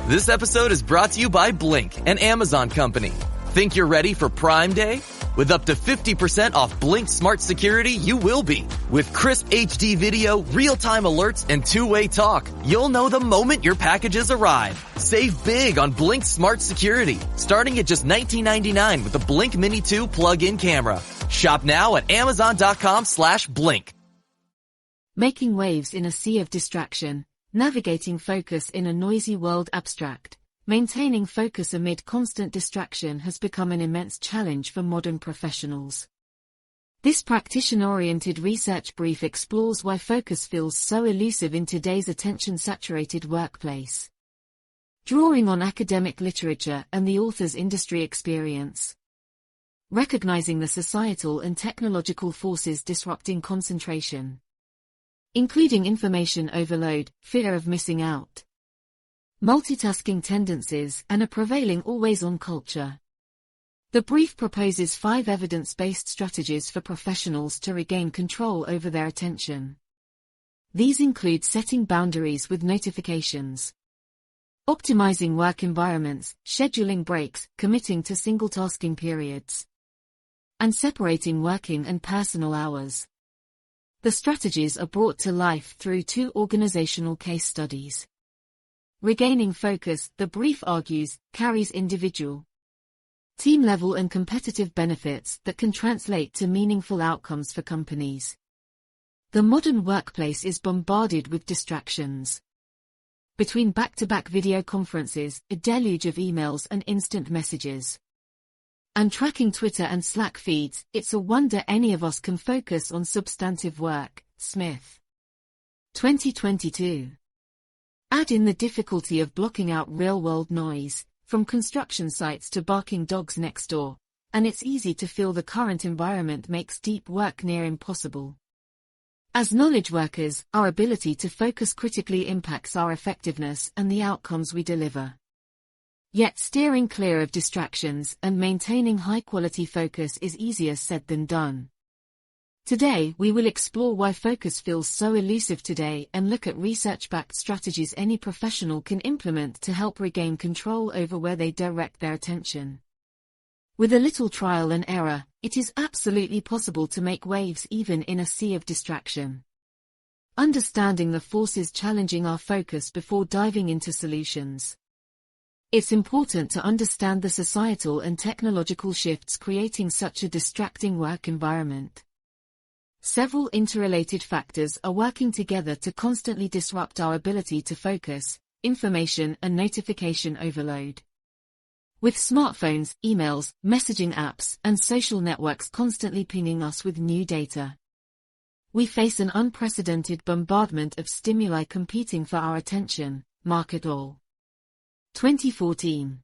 This episode is brought to you by Blink, an Amazon company. Think you're ready for Prime Day? With up to 50% off Blink Smart Security, you will be. With crisp HD video, real-time alerts, and two-way talk, you'll know the moment your packages arrive. Save big on Blink Smart Security, starting at just $19.99 with the Blink Mini 2 plug-in camera. Shop now at amazon.com/blink. Making waves in a sea of distraction, navigating focus in a noisy world abstract. Maintaining focus amid constant distraction has become an immense challenge for modern professionals. This practitioner-oriented research brief explores why focus feels so elusive in today's attention-saturated workplace. Drawing on academic literature and the author's industry experience. Recognizing the societal and technological forces disrupting concentration. Including information overload, fear of missing out, multitasking tendencies, and a prevailing always-on culture. The brief proposes 5 evidence-based strategies for professionals to regain control over their attention. These include setting boundaries with notifications, optimizing work environments, scheduling breaks, committing to single-tasking periods, and separating working and personal hours. The strategies are brought to life through 2 organizational case studies. Regaining focus, the brief argues, carries individual, team-level and competitive benefits that can translate to meaningful outcomes for companies. The modern workplace is bombarded with distractions. Between back-to-back video conferences, a deluge of emails and instant messages, and tracking Twitter and Slack feeds, it's a wonder any of us can focus on substantive work. Smith. 2022. Add in the difficulty of blocking out real-world noise, from construction sites to barking dogs next door, and it's easy to feel the current environment makes deep work near impossible. As knowledge workers, our ability to focus critically impacts our effectiveness and the outcomes we deliver. Yet steering clear of distractions and maintaining high-quality focus is easier said than done. Today, we will explore why focus feels so elusive today and look at research-backed strategies any professional can implement to help regain control over where they direct their attention. With a little trial and error, it is absolutely possible to make waves even in a sea of distraction. Understanding the forces challenging our focus before diving into solutions. It's important to understand the societal and technological shifts creating such a distracting work environment. Several interrelated factors are working together to constantly disrupt our ability to focus: information and notification overload. With smartphones, emails, messaging apps, and social networks constantly pinging us with new data, we face an unprecedented bombardment of stimuli competing for our attention. Mark et al. 2014.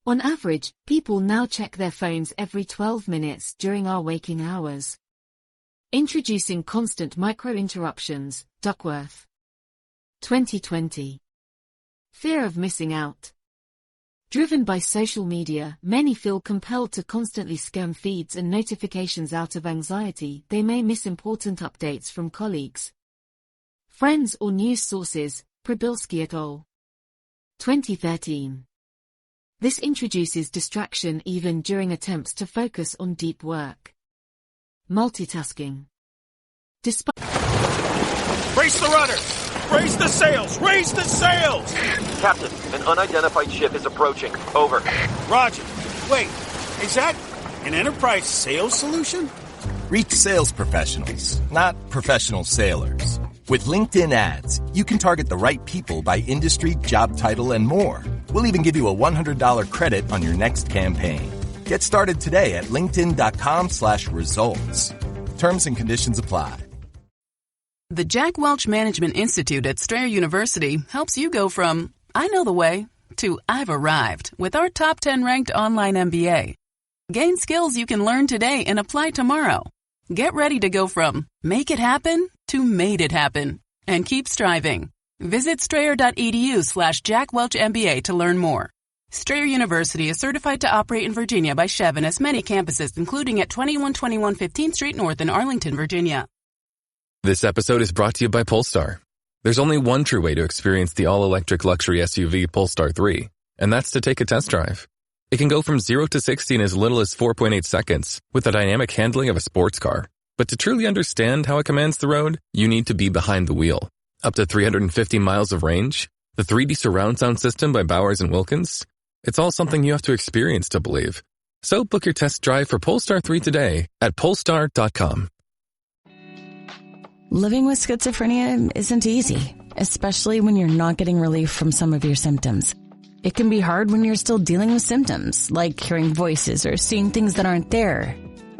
On average, people now check their phones every 12 minutes during our waking hours. Introducing constant micro-interruptions. Duckworth. 2020. Fear of missing out. Driven by social media, many feel compelled to constantly scan feeds and notifications out of anxiety they may miss important updates from colleagues, friends or news sources. Przybylski et al. 2013. This introduces distraction even during attempts to focus on deep work. Multitasking. Brace the rudder! Raise the sails! Raise the sails! Captain, an unidentified ship is approaching. Over. Roger. Wait, is that an enterprise sales solution? Reach sales professionals, not professional sailors. With LinkedIn ads, you can target the right people by industry, job title, and more. We'll even give you a $100 credit on your next campaign. Get started today at linkedin.com/results. Terms and conditions apply. The Jack Welch Management Institute at Strayer University helps you go from, I know the way, to I've arrived with our top 10 ranked online MBA. Gain skills you can learn today and apply tomorrow. Get ready to go from make it happen to made it happen. And keep striving. Visit strayer.edu/Jack Welch MBA to learn more. Strayer University is certified to operate in Virginia by Chev and has many campuses, including at 2121 15th Street North in Arlington, Virginia. This episode is brought to you by Polestar. There's only one true way to experience the all-electric luxury SUV Polestar 3, and that's to take a test drive. It can go from 0 to 60 in as little as 4.8 seconds with the dynamic handling of a sports car. But to truly understand how it commands the road, you need to be behind the wheel. Up to 350 miles of range, the 3D surround sound system by Bowers & Wilkins. It's all something you have to experience to believe. So book your test drive for Polestar 3 today at polestar.com. Living with schizophrenia isn't easy, especially when you're not getting relief from some of your symptoms. It can be hard when you're still dealing with symptoms, like hearing voices or seeing things that aren't there.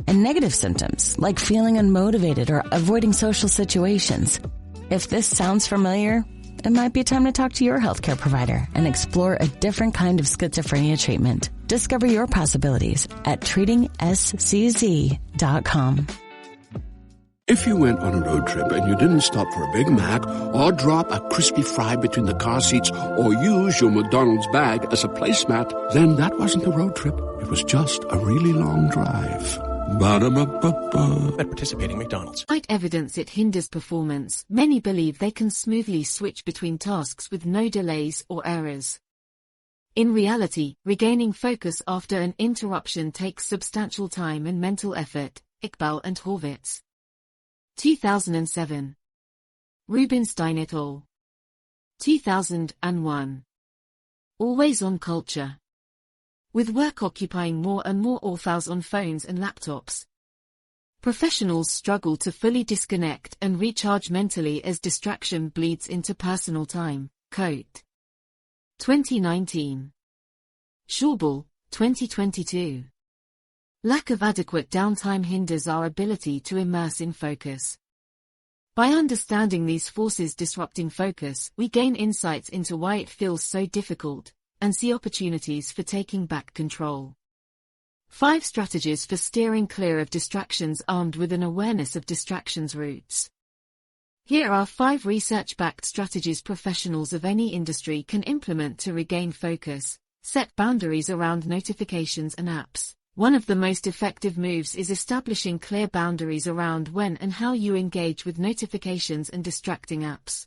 And negative symptoms, like feeling unmotivated or avoiding social situations. If this sounds familiar, it might be time to talk to your healthcare provider and explore a different kind of schizophrenia treatment. Discover your possibilities at treatingscz.com. If you went on a road trip and you didn't stop for a Big Mac or drop a crispy fry between the car seats or use your McDonald's bag as a placemat, then that wasn't a road trip. It was just a really long drive. Ba-da-ba-ba-ba. At participating McDonald's. Despite evidence it hinders performance, many believe they can smoothly switch between tasks with no delays or errors. In reality, regaining focus after an interruption takes substantial time and mental effort. Iqbal and Horvitz. 2007. Rubinstein et al. 2001. Always on culture. With work occupying more and more authors on phones and laptops, professionals struggle to fully disconnect and recharge mentally as distraction bleeds into personal time. Quote. 2019. Schauble, 2022. Lack of adequate downtime hinders our ability to immerse in focus. By understanding these forces disrupting focus, we gain insights into why it feels so difficult, and see opportunities for taking back control. 5 strategies for steering clear of distractions armed with an awareness of distractions' roots. Here are 5 research-backed strategies professionals of any industry can implement to regain focus. Set boundaries around notifications and apps. One of the most effective moves is establishing clear boundaries around when and how you engage with notifications and distracting apps.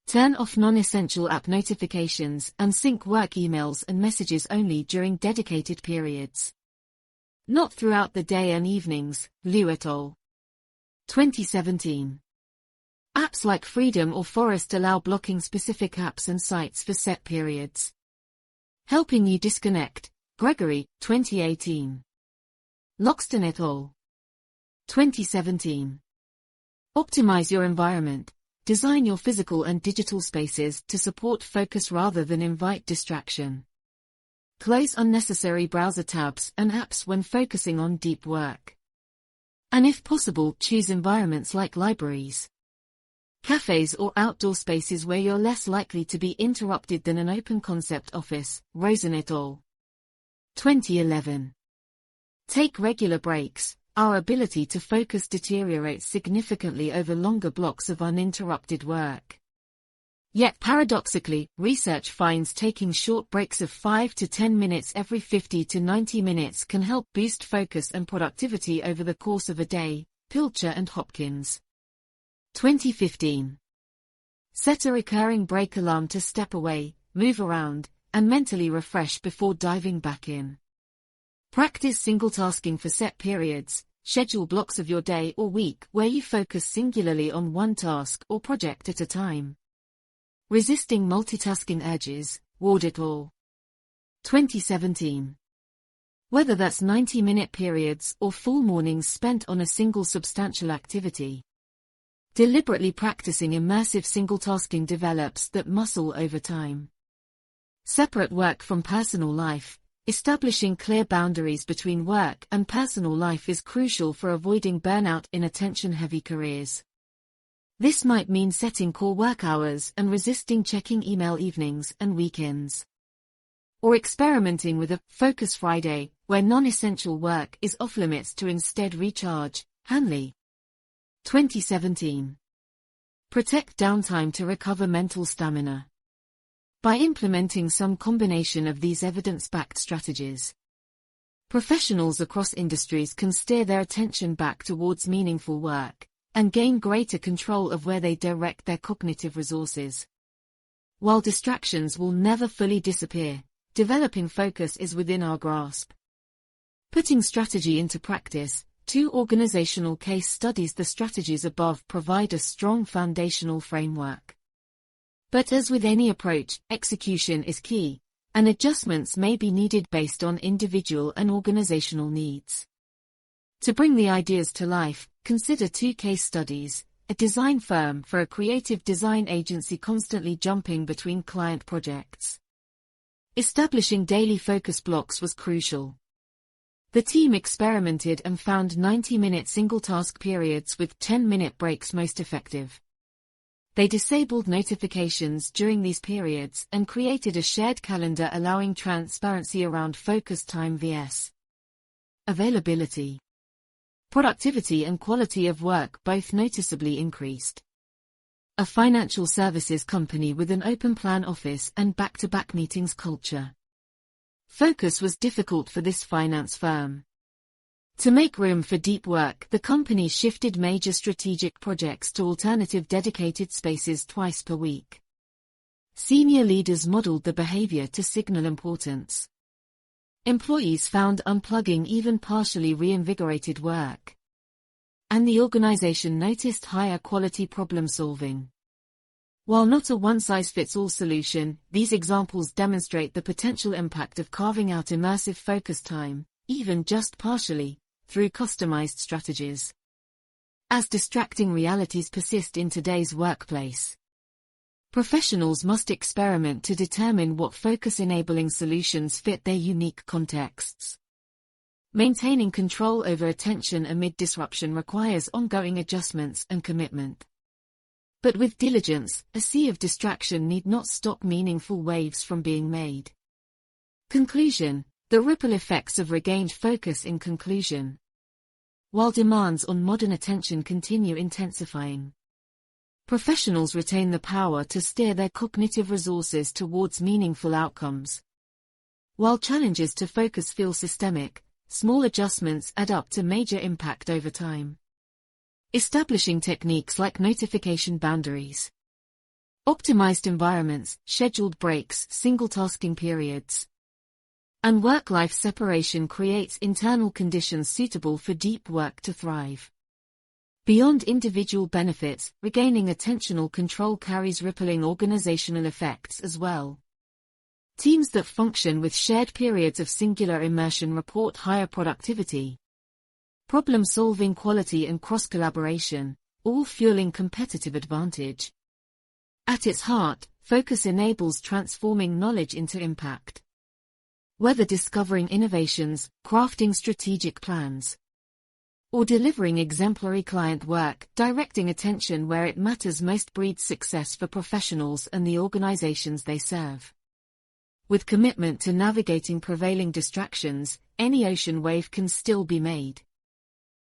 Turn off non-essential app notifications and sync work emails and messages only during dedicated periods. Not throughout the day and evenings. Liu et al. 2017. Apps like Freedom or Forest allow blocking specific apps and sites for set periods. Helping you disconnect. Gregory, 2018. Loxton et al. 2017. Optimize your environment. Design your physical and digital spaces to support focus rather than invite distraction. Close unnecessary browser tabs and apps when focusing on deep work. And if possible, choose environments like libraries, cafes or outdoor spaces where you're less likely to be interrupted than an open-concept office. Rosen et al. 2011. Take regular breaks. Our ability to focus deteriorates significantly over longer blocks of uninterrupted work. Yet paradoxically, research finds taking short breaks of 5 to 10 minutes every 50 to 90 minutes can help boost focus and productivity over the course of a day. Pilcher and Hopkins. 2015. Set a recurring break alarm to step away, move around, and mentally refresh before diving back in. Practice single tasking for set periods. Schedule blocks of your day or week where you focus singularly on one task or project at a time. Resisting multitasking urges. Ward et al. 2017. Whether that's 90-minute periods or full mornings spent on a single substantial activity, deliberately practicing immersive single tasking develops that muscle over time. Separate work from personal life. Establishing clear boundaries between work and personal life is crucial for avoiding burnout in attention-heavy careers. This might mean setting core work hours and resisting checking email evenings and weekends. Or experimenting with a Focus Friday, where non-essential work is off-limits to instead recharge. Hanley. 2017. Protect downtime to recover mental stamina. By implementing some combination of these evidence-backed strategies, professionals across industries can steer their attention back towards meaningful work, and gain greater control of where they direct their cognitive resources. While distractions will never fully disappear, developing focus is within our grasp. Putting strategy into practice, 2 organizational case studies. The strategies above provide a strong foundational framework. But as with any approach, execution is key, and adjustments may be needed based on individual and organizational needs. To bring the ideas to life, consider 2 case studies: a design firm for a creative design agency constantly jumping between client projects. Establishing daily focus blocks was crucial. The team experimented and found 90-minute single-task periods with 10-minute breaks most effective. They disabled notifications during these periods and created a shared calendar allowing transparency around focus time vs. availability. Productivity and quality of work both noticeably increased. A financial services company with an open plan office and back-to-back meetings culture. Focus was difficult for this finance firm. To make room for deep work, the company shifted major strategic projects to alternative dedicated spaces twice per week. Senior leaders modeled the behavior to signal importance. Employees found unplugging even partially reinvigorated work. And the organization noticed higher quality problem solving. While not a one-size-fits-all solution, these examples demonstrate the potential impact of carving out immersive focus time, even just partially, through customized strategies. As distracting realities persist in today's workplace, professionals must experiment to determine what focus-enabling solutions fit their unique contexts. Maintaining control over attention amid disruption requires ongoing adjustments and commitment. But with diligence, a sea of distraction need not stop meaningful waves from being made. Conclusion: the ripple effects of regained focus. In conclusion, while demands on modern attention continue intensifying, professionals retain the power to steer their cognitive resources towards meaningful outcomes. While challenges to focus feel systemic, small adjustments add up to major impact over time. Establishing techniques like notification boundaries, optimized environments, scheduled breaks, single-tasking periods, and work-life separation creates internal conditions suitable for deep work to thrive. Beyond individual benefits, regaining attentional control carries rippling organizational effects as well. Teams that function with shared periods of singular immersion report higher productivity, problem-solving quality and cross-collaboration, all fueling competitive advantage. At its heart, focus enables transforming knowledge into impact. Whether discovering innovations, crafting strategic plans, or delivering exemplary client work, directing attention where it matters most breeds success for professionals and the organizations they serve. With commitment to navigating prevailing distractions, any ocean wave can still be made.